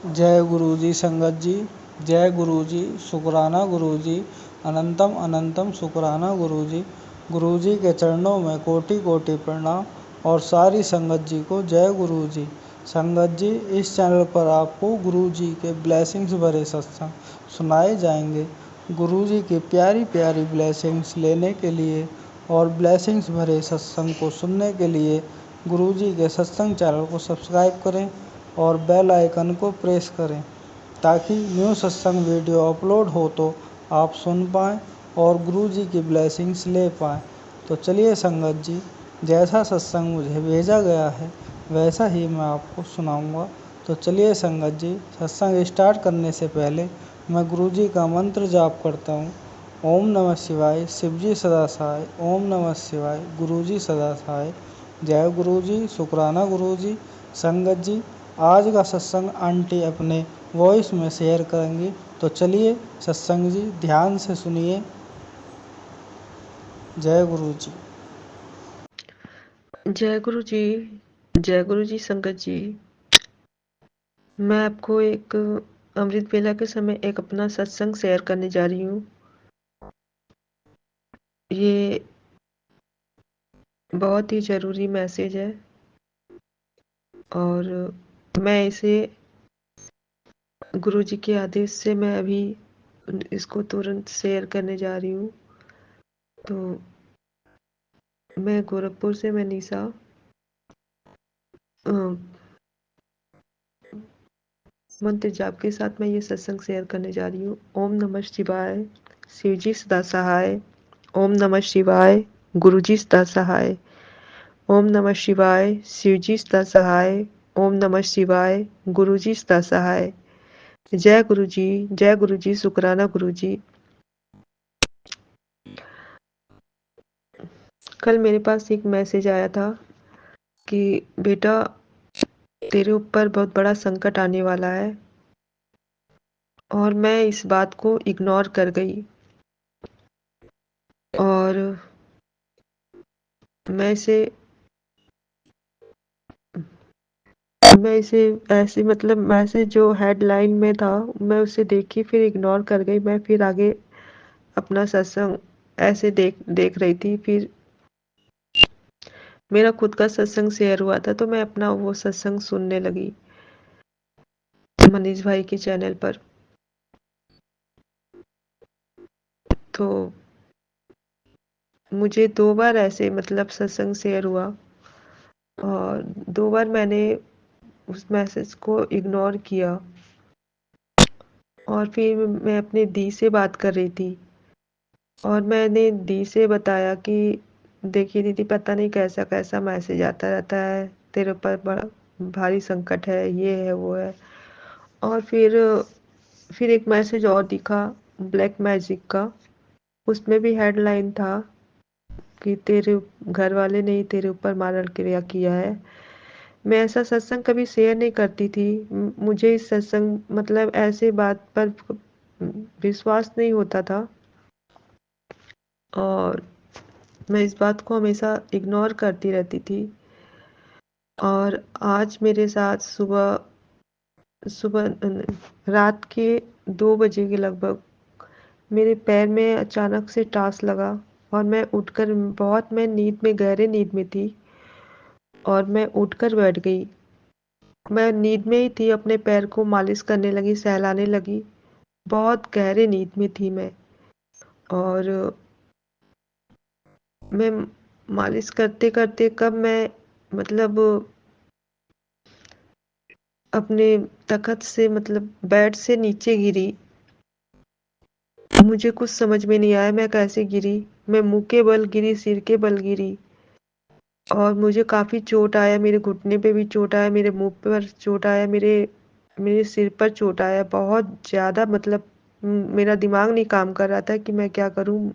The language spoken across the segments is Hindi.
जय गुरु जी संगत जी। जय गुरु जी। शुक्राना गुरु जी। अनंतम अनंतम शुक्राना गुरु जी। गुरु जी के चरणों में कोटि कोटि प्रणाम और सारी संगत जी को जय गुरु जी। संगत जी, इस चैनल पर आपको गुरु जी के ब्लेसिंग्स भरे सत्संग सुनाए जाएंगे। गुरु जी की प्यारी प्यारी ब्लेसिंग्स लेने के लिए और ब्लेसिंग्स भरे सत्संग को सुनने के लिए गुरु जी के सत्संग चैनल को सब्सक्राइब करें और बेल आइकन को प्रेस करें ताकि न्यू सत्संग वीडियो अपलोड हो तो आप सुन पाएँ और गुरु जी की ब्लेसिंग्स ले पाएँ। तो चलिए संगत जी, जैसा सत्संग मुझे भेजा गया है वैसा ही मैं आपको सुनाऊंगा। तो चलिए संगत जी, सत्संग स्टार्ट करने से पहले मैं गुरु जी का मंत्र जाप करता हूँ। ओम नमः शिवाय, शिवजी सदा सहाय। ओम नमः शिवाय, गुरु जी सदा सहाय। जय गुरु जी। शुक्राना गुरु जी। संगत जी, आज का सत्संग आंटी अपने वॉइस में शेयर करेंगी, तो चलिए सत्संग जी ध्यान से सुनिए। जय गुरु जी। जय गुरु जी। जय गुरु जी संगत जी। मैं आपको एक अमृत बेला के समय एक अपना सत्संग शेयर करने जा रही हूँ। ये बहुत ही ज़रूरी मैसेज है और मैं इसे गुरु जी के आदेश से मैं अभी इसको तुरंत शेयर करने जा रही हूँ। तो मैं गोरखपुर से मैं निशा मंत्र जाप के साथ मैं ये सत्संग शेयर करने जा रही हूँ। ओम नमः शिवाय, शिवजी सदा सहाय। ओम नमः शिवाय, गुरुजी सदा सहाय। ओम नमः शिवाय, शिवजी सदा सहाय। ओम नमः शिवाय, गुरुजी सदा सहाय। जय गुरु जी। जय गुरु जी। शुक्राना गुरु जी। कल मेरे पास एक मैसेज आया था कि बेटा तेरे ऊपर बहुत बड़ा संकट आने वाला है, और मैं इस बात को इग्नोर कर गई और मैं इसे ऐसे मतलब मैसेज जो हेडलाइन में था मैं उसे देखी, फिर इग्नोर कर गई। मैं फिर आगे अपना सत्संग ऐसे देख देख रही थी। फिर मेरा खुद का सत्संग शेयर हुआ था तो मैं अपना वो सत्संग सुनने लगी मनीष भाई के चैनल पर। तो मुझे 2 बार ऐसे मतलब सत्संग शेयर हुआ और 2 बार मैंने उस मैसेज को इग्नोर किया। और फिर मैं अपनी दी से बात कर रही थी और मैंने दी से बताया कि देखिए दीदी, पता नहीं कैसा कैसा मैसेज आता रहता है, तेरे ऊपर बड़ा भारी संकट है, ये है वो है। और फिर एक मैसेज और दिखा ब्लैक मैजिक का। उसमें भी हेडलाइन था कि तेरे घर वाले ने ही तेरे ऊपर मारण क्रिया किया है। मैं ऐसा सत्संग कभी शेयर नहीं करती थी। मुझे इस सत्संग मतलब ऐसे बात पर विश्वास नहीं होता था और मैं इस बात को हमेशा इग्नोर करती रहती थी। और आज मेरे साथ सुबह सुबह रात के 2 बजे के लगभग मेरे पैर में अचानक से टाँस लगा और मैं उठकर मैं नींद में गहरे नींद में थी और मैं उठकर बैठ गई। मैं नींद में ही थी, अपने पैर को मालिश करने लगी, सहलाने लगी। बहुत गहरे नींद में थी मैं। और मैं मालिश करते-करते कब मैं मतलब अपने तख़्त से मतलब बेड से नीचे गिरी। मुझे कुछ समझ में नहीं आया मैं कैसे गिरी। मैं मुँह के बल गिरी, सिर के बल गिरी और मुझे काफ़ी चोट आया। मेरे घुटने पे भी चोट आया, मेरे मुँह पर चोट आया, मेरे मेरे सिर पर चोट आया। बहुत ज़्यादा मतलब मेरा दिमाग नहीं काम कर रहा था कि मैं क्या करूँ?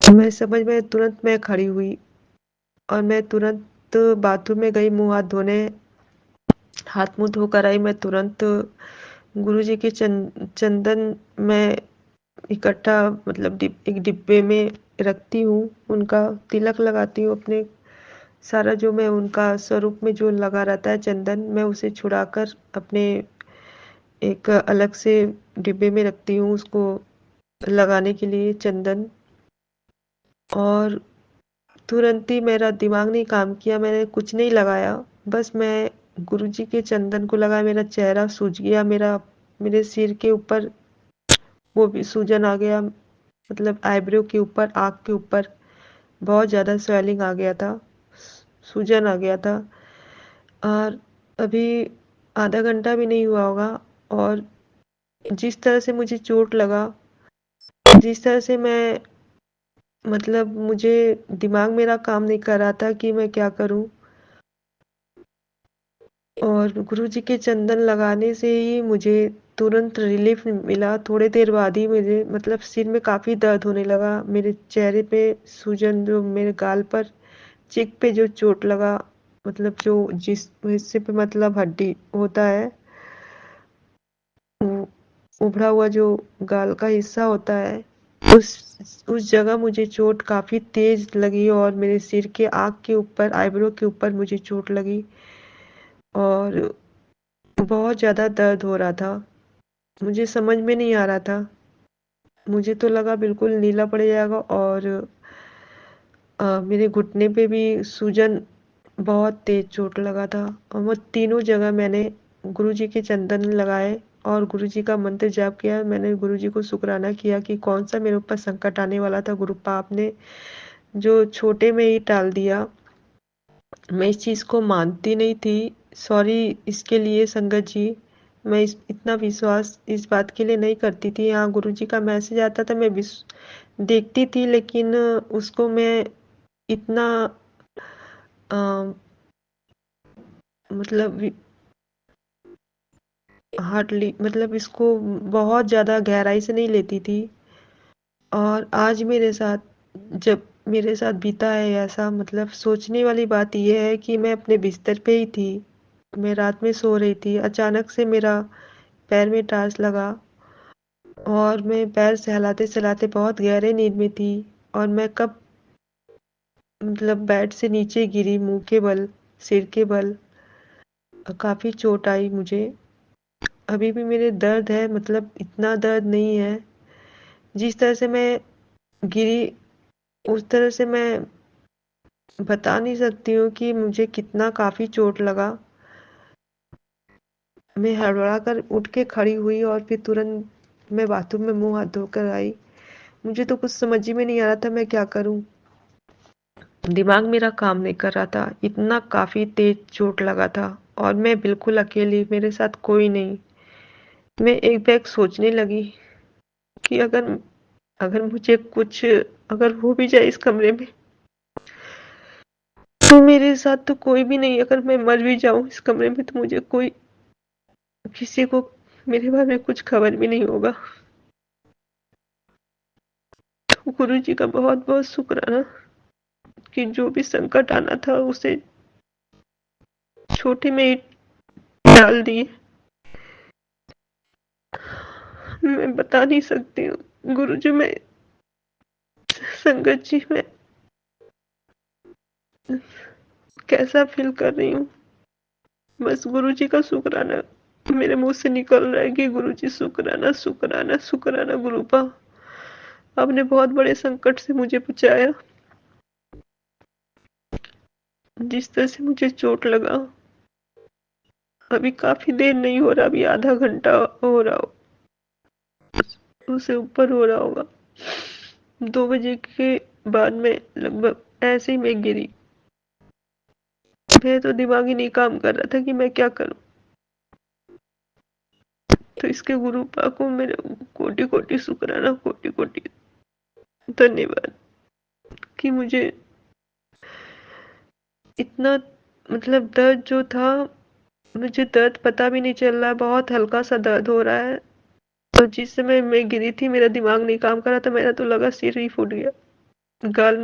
मैं समझ में तुरंत मैं खड़ी हुई और मैं तुरंत बाथरूम में गई मुँह हाथ धोने। हाथ मुँह धोकर आई, मैं तुरंत गुरुजी के चंदन मैं इकट्ठा मतलब एक डिब्बे में रखती हूँ, उनका तिलक लगाती हूँ अपने सारा जो मैं उनका स्वरूप में जो लगा रहता है चंदन, मैं उसे छुड़ाकर अपने एक अलग से डिब्बे में रखती हूँ उसको लगाने के लिए चंदन। और तुरंत ही मेरा दिमाग नहीं काम किया, मैंने कुछ नहीं लगाया, बस मैं गुरुजी के चंदन को लगाया, मेरा चेहरा सूज गया, मेरे सिर के ऊपर वो भी सूजन आ गया, मतलब आईब्रो के ऊपर, आँख के ऊपर बहुत ज़्यादा स्वेलिंग आ गया था, सूजन आ गया था। और अभी आधा घंटा भी नहीं हुआ होगा, और जिस तरह से मुझे चोट लगा, जिस तरह से मैं, मतलब मुझे दिमाग मेरा काम नहीं कर रहा था कि मैं क्या करूं। और गुरुजी के चंदन लगाने से ही मुझे तुरंत रिलीफ मिला। थोड़ी देर बाद ही मुझे, मतलब सिर में काफ़ी दर्द होने लगा, मेरे चेहरे पे सूजन, जो मेरे गाल पर चिक पे जो चोट लगा, मतलब जो जिस हिस्से पे मतलब हड्डी होता है, वो उभरा हुआ जो गाल का हिस्सा होता है, उस जगह मुझे चोट काफ़ी तेज लगी, और मेरे सिर के, आँख के ऊपर, आईब्रो के ऊपर मुझे चोट लगी, और बहुत ज़्यादा दर्द हो रहा था। मुझे समझ में नहीं आ रहा था, मुझे तो लगा बिल्कुल नीला पड़ जाएगा। और मेरे घुटने पे भी सूजन, बहुत तेज चोट लगा था। और वो तीनों जगह मैंने गुरुजी के चंदन लगाए और गुरुजी का मंत्र जाप किया। मैंने गुरुजी को शुक्राना किया कि कौन सा मेरे ऊपर संकट आने वाला था, गुरुपा आपने जो छोटे में ही टाल दिया। मैं इस चीज़ को मानती नहीं थी, सॉरी इसके लिए संगत जी। मैं इतना विश्वास इस बात के लिए नहीं करती थी। हाँ, गुरुजी का मैसेज आता था, मैं देखती थी, लेकिन उसको मैं इतना अ, मतलब हार्डली, मतलब इसको बहुत ज़्यादा गहराई से नहीं लेती थी। और आज मेरे साथ, जब मेरे साथ बीता है ऐसा, मतलब सोचने वाली बात यह है कि मैं अपने बिस्तर पे ही थी, मैं रात में सो रही थी, अचानक से मेरा पैर में टांस लगा, और मैं पैर सहलाते सहलाते बहुत गहरे नींद में थी, और मैं कब, मतलब बेड से नीचे गिरी, मुंह के बल, सिर के बल, काफ़ी चोट आई मुझे। अभी भी मेरे दर्द है, मतलब इतना दर्द नहीं है। जिस तरह से मैं गिरी, उस तरह से मैं बता नहीं सकती हूँ कि मुझे कितना काफ़ी चोट लगा। मैं हड़बड़ा कर उठ के खड़ी हुई, और फिर तुरंत मैं बाथरूम में मुंह हाथ धोकर आई। मुझे तो कुछ समझ ही में नहीं आ रहा था मैं क्या करूं। दिमाग मेरा काम नहीं कर रहा था, इतना काफ़ी तेज चोट लगा था, और मैं बिल्कुल अकेली, मेरे साथ कोई नहीं। मैं एक बैग सोचने लगी कि अगर अगर मुझे कुछ, अगर हो भी जाए इस कमरे में, तो मेरे साथ तो कोई भी नहीं। अगर मैं मर भी जाऊं इस कमरे में, तो मुझे कोई, किसी को मेरे बारे में कुछ खबर भी नहीं होगा। तो गुरु जी का बहुत बहुत शुक्राना कि जो भी संकट आना था उसे छोटे में ही डाल दिए। मैं बता नहीं सकती हूँ गुरु जी, मैं, संगत जी, मैं कैसा फील कर रही हूँ। बस गुरु जी का शुक्राना मेरे मुंह से निकल रहा है कि गुरु जी शुक्राना, शुक्राना, शुक्राना गुरुपा, आपने बहुत बड़े संकट से मुझे बचाया। जिस तरह से मुझे चोट लगा, अभी काफी देर नहीं हो रहा, अभी आधा घंटा हो रहा हो, उससे ऊपर हो रहा होगा। 2 बजे के बाद में लगभग ऐसे ही मैं गिरी। मेरा तो दिमाग ही नहीं काम कर रहा था कि मैं क्या करूं। तो इसके गुरुपा को मेरे कोटि कोटि शुक्राना, कोटि कोटि धन्यवाद कि मुझे इतना, मतलब दर्द जो था, मुझे दर्द पता भी नहीं चल रहा है, बहुत हल्का सा दर्द हो रहा है। और जिस समय मैं गिरी थी, मेरा दिमाग नहीं काम कर रहा था, मेरा तो लगा सिर ही फूट गया। गाल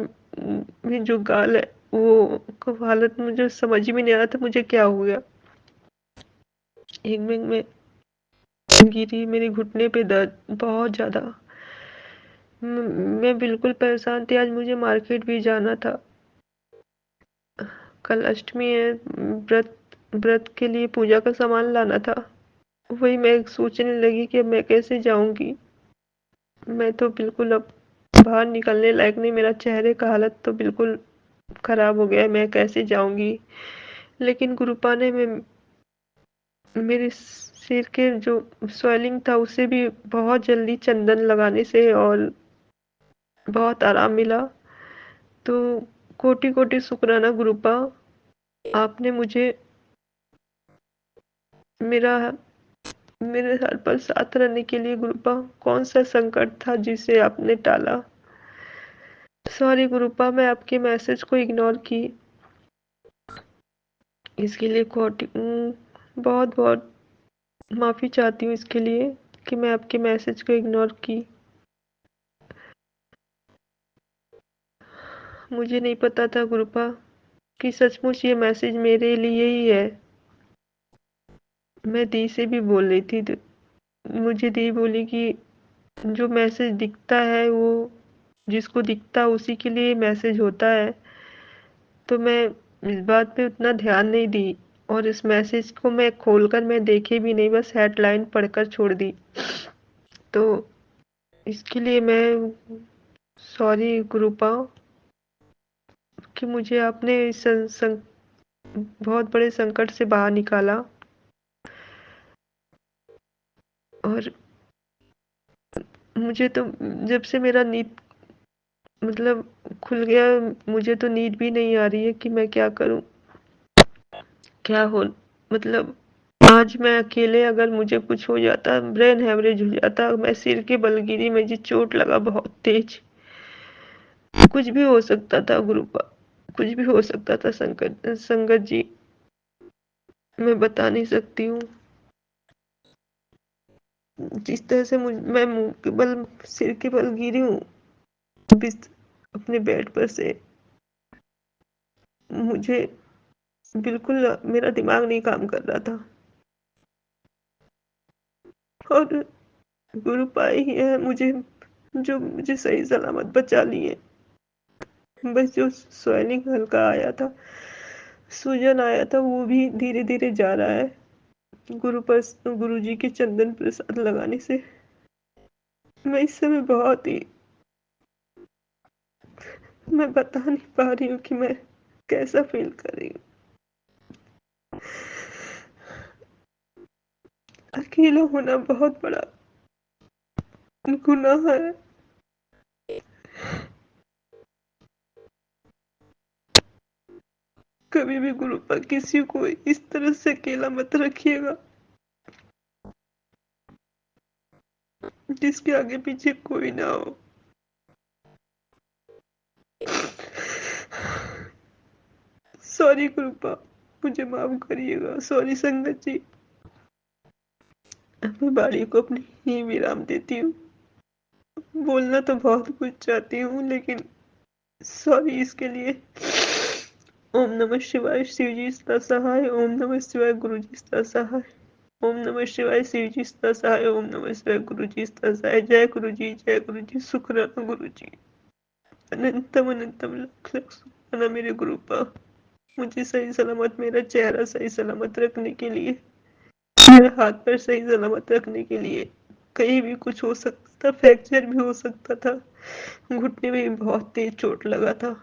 में जो गाल है, वो को हालत मुझे समझ ही में नहीं आ रहा था मुझे क्या हो गया। एक मिनट में गिरी, मेरे घुटने पे दर्द बहुत ज्यादा। मैं बिल्कुल परेशान थी, आज मुझे मार्केट भी जाना था। कल अष्टमी है, व्रत व्रत के लिए पूजा का सामान लाना था। वही मैं सोचने लगी कि अब मैं कैसे जाऊंगी। मैं तो बिल्कुल अब बाहर निकलने लायक नहीं, मेरा चेहरे का हालत तो बिल्कुल खराब हो गया है, मैं कैसे जाऊंगी। लेकिन गुरुपा ने मेरे सिर के जो स्वेलिंग था उसे भी बहुत जल्दी चंदन लगाने से और बहुत आराम मिला। तो कोटि कोटि शुक्राना गुरुपा, आपने मुझे मेरा मेरे हर पल साथ रहने के लिए। गुरुपा, कौन सा संकट था जिसे आपने टाला। सॉरी गुरुपा, मैं आपके मैसेज को इग्नोर की, इसके लिए बहुत बहुत माफ़ी चाहती हूँ इसके लिए कि मैं आपके मैसेज को इग्नोर की। मुझे नहीं पता था गुरुपा कि सचमुच ये मैसेज मेरे लिए ही है। मैं दी से भी बोल रही थी तो मुझे दी बोली कि जो मैसेज दिखता है वो जिसको दिखता है उसी के लिए मैसेज होता है। तो मैं इस बात पे उतना ध्यान नहीं दी और इस मैसेज को मैं खोलकर मैं देखी भी नहीं, बस हेडलाइन पढ़कर छोड़ दी। तो इसके लिए मैं सॉरी गुरुपा कि मुझे आपने इस बहुत बड़े संकट से बाहर निकाला। और मुझे तो जब से मेरा नींद मतलब खुल गया, मुझे तो नींद भी नहीं आ रही है कि मैं क्या करूं, क्या हो। मतलब आज मैं अकेले अगर मुझे कुछ हो जाता, ब्रेन हेमरेज हो जाता, मैं सिर के बल गिरी, मुझे चोट लगा बहुत तेज, कुछ भी हो सकता था गुरुपा, कुछ भी हो सकता था। संगत जी, मैं बता नहीं सकती हूँ। जिस तरह से मैं मुंह के बल सिर के बल गिरी हूँ अपने बेड पर से, मुझे बिल्कुल मेरा दिमाग नहीं काम कर रहा था। और गुरुपा ही है मुझे जो मुझे सही सलामत बचा लिए। बस जो स्वेलिंग हल्का आया था, सूजन आया था, वो भी धीरे धीरे जा रहा है। गुरु जी के चंदन प्रसाद लगाने से मैं इस समय बहुत ही, मैं बता नहीं पा रही हूँ कि मैं कैसा फील कर रही हूँ। अकेला होना बहुत बड़ा गुनाह है। कभी भी गुरु पर किसी को इस तरह से अकेला मत रखिएगा जिसके आगे पीछे कोई ना हो। सॉरी गुरुपा, मुझे माफ करिएगा। सॉरी संगत जी, मैं बाड़ी को अपनी ही विराम देती हूँ। बोलना तो बहुत कुछ चाहती हूँ लेकिन सॉरी इसके लिए। ओम नमः शिवाय, शिव जी सदा सहाय। ओम नमः शिवाय, गुरु जी सदा सहाय। ओम नमः शिवाय, शिव जी सदा सहाय। ओम नमः शिवाय, गुरु जी सदा सहाय। जय गुरु जी, जय गुरु जी। शुक्राना गुरु जी, अनंतम अनंतम लख लख शुक्राना मेरे गुरुपा, मुझे सही सलामत, मेरा चेहरा सही सलामत रखने के लिए, मेरा हाथ पैर सही सलामत रखने के लिए। कहीं भी कुछ हो सकता था, फ्रैक्चर भी हो सकता था, घुटने में भी बहुत तेज चोट लगा था।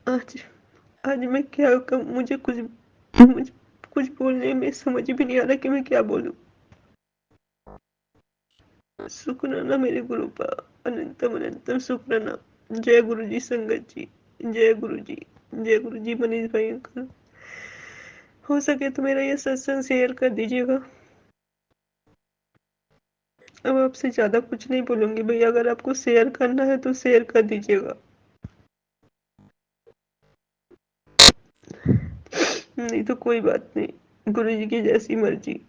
आज आज मैं क्या कहूँ, मुझे कुछ बोलने में समझ भी नहीं आ रहा कि मैं क्या बोलूं। शुक्राना मेरे गुरुपा, अनंतम अनंतम शुक्राना। जय गुरु जी संगत जी, जय गुरु जी, जय गुरु जी। मनीष भाई अंकल, हो सके तो मेरा ये सत्संग शेयर कर दीजिएगा। अब आपसे ज्यादा कुछ नहीं बोलूंगी भैया, अगर आपको शेयर करना है तो शेयर कर दीजिएगा, नहीं तो कोई बात नहीं, गुरु जी की जैसी मर्जी।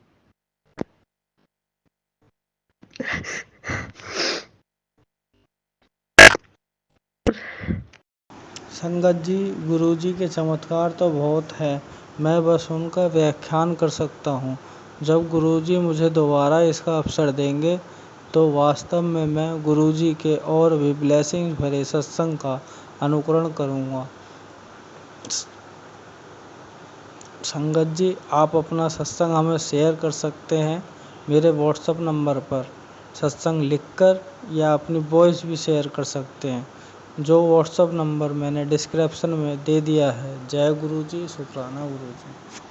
संगत जी, गुरुजी के चमत्कार तो बहुत हैं, मैं बस उनका व्याख्यान कर सकता हूँ। जब गुरुजी मुझे दोबारा इसका अवसर देंगे तो वास्तव में मैं गुरुजी के और भी ब्लेसिंग भरे सत्संग का अनुकरण करूँगा। संगत जी, आप अपना सत्संग हमें शेयर कर सकते हैं मेरे व्हाट्सएप नंबर पर सत्संग लिखकर, या अपनी वॉइस भी शेयर कर सकते हैं, जो व्हाट्सएप नंबर मैंने डिस्क्रिप्शन में दे दिया है। जय गुरु जी, शुक्राना गुरु जी।